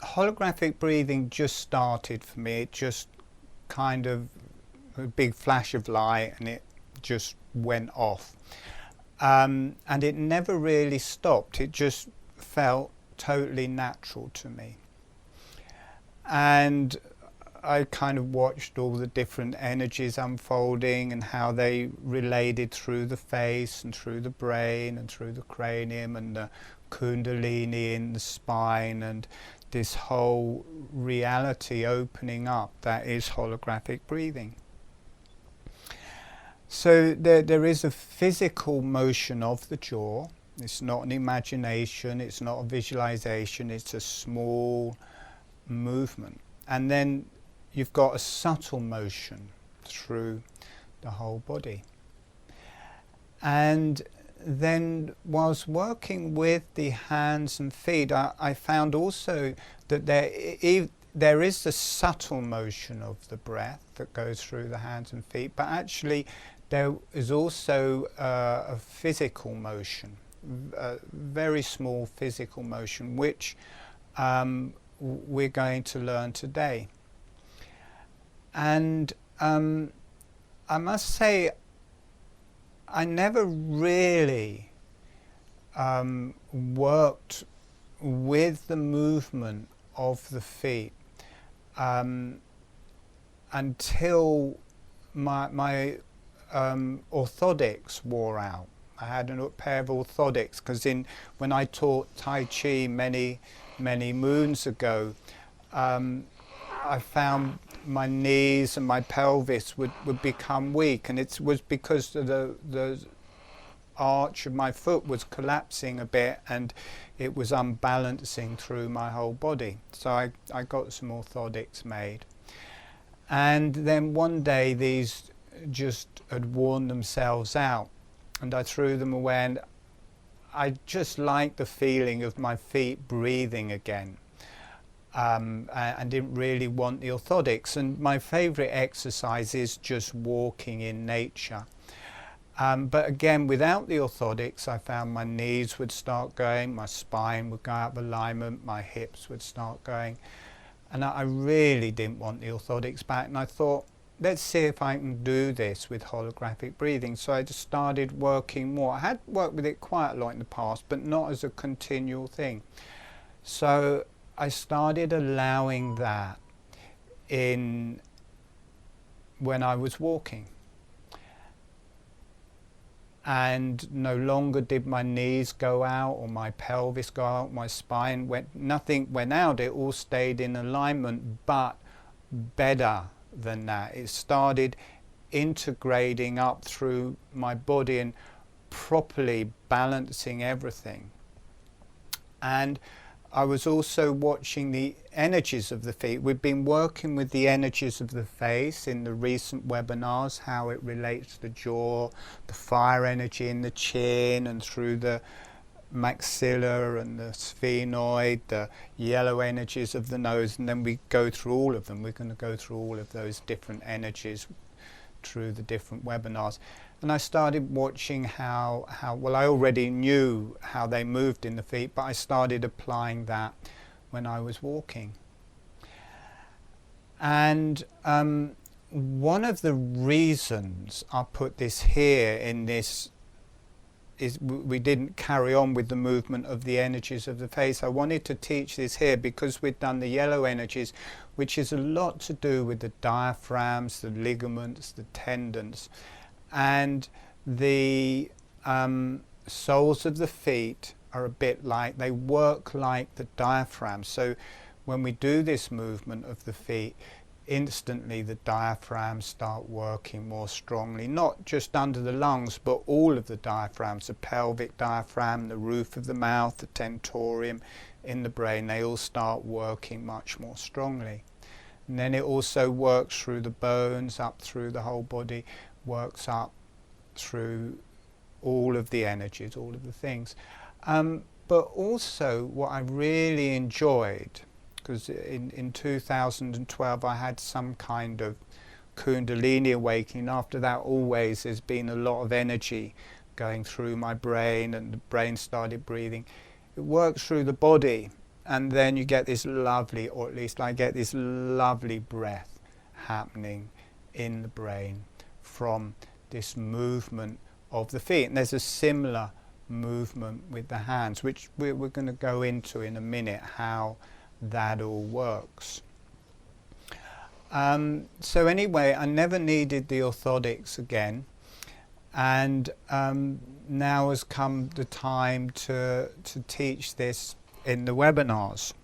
holographic breathing just started for me. It just kind of a big flash of light and it just went off. And it never really stopped. It just felt totally natural to me. And I kind of watched all the different energies unfolding and how they related through the face and through the brain and through the cranium and the kundalini in the spine, and this whole reality opening up that is holographic breathing. So there is a physical motion of the jaw. It's not an imagination, it's not a visualization, it's a small movement. And then you've got a subtle motion through the whole body. And then whilst working with the hands and feet, I found also that there is the subtle motion of the breath that goes through the hands and feet, but actually there is also a physical motion, a very small physical motion, which we're going to learn today. And I must say, I never really worked with the movement of the feet until my orthotics wore out. I had a pair of orthotics because when I taught Tai Chi many moons ago, I found my knees and my pelvis would become weak, and it was because the arch of my foot was collapsing a bit and it was unbalancing through my whole body. So I got some orthotics made, and then one day these just had worn themselves out and I threw them away, and I just liked the feeling of my feet breathing again. And didn't really want the orthotics, and my favourite exercise is just walking in nature. But again, without the orthotics, I found my knees would start going, my spine would go out of alignment, my hips would start going, and I really didn't want the orthotics back. And I thought, let's see if I can do this with holographic breathing. So I just started working more. I had worked with it quite a lot in the past, but not as a continual thing. So I started allowing that in when I was walking, and no longer did my knees go out or my pelvis go out, my spine nothing went out, it all stayed in alignment, but better than that. It started integrating up through my body and properly balancing everything. And I was also watching the energies of the feet. We've been working with the energies of the face in the recent webinars, how it relates to the jaw, the fire energy in the chin and through the maxilla and the sphenoid, the yellow energies of the nose, and then we go through all of them. We're going to go through all of those different energies through the different webinars. And I started watching how well, I already knew how they moved in the feet, but I started applying that when I was walking. And one of the reasons I put this here in this is we didn't carry on with the movement of the energies of the face. I wanted to teach this here because we'd done the yellow energies, which is a lot to do with the diaphragms, the ligaments, the tendons. And the soles of the feet are a bit like, they work like the diaphragm. So when we do this movement of the feet, instantly the diaphragms start working more strongly, not just under the lungs, but all of the diaphragms, the pelvic diaphragm, the roof of the mouth, the tentorium in the brain, they all start working much more strongly. And then it also works through the bones, up through the whole body, works up through all of the energies, all of the things. But also what I really enjoyed, because in 2012 I had some kind of kundalini awakening. After that, always there's been a lot of energy going through my brain, and the brain started breathing. It works through the body, and then you get this lovely, or at least I get this lovely breath happening in the brain from this movement of the feet. And there's a similar movement with the hands, which we're going to go into in a minute, how that all works. So anyway, I never needed the orthotics again, and now has come the time to teach this in the webinars.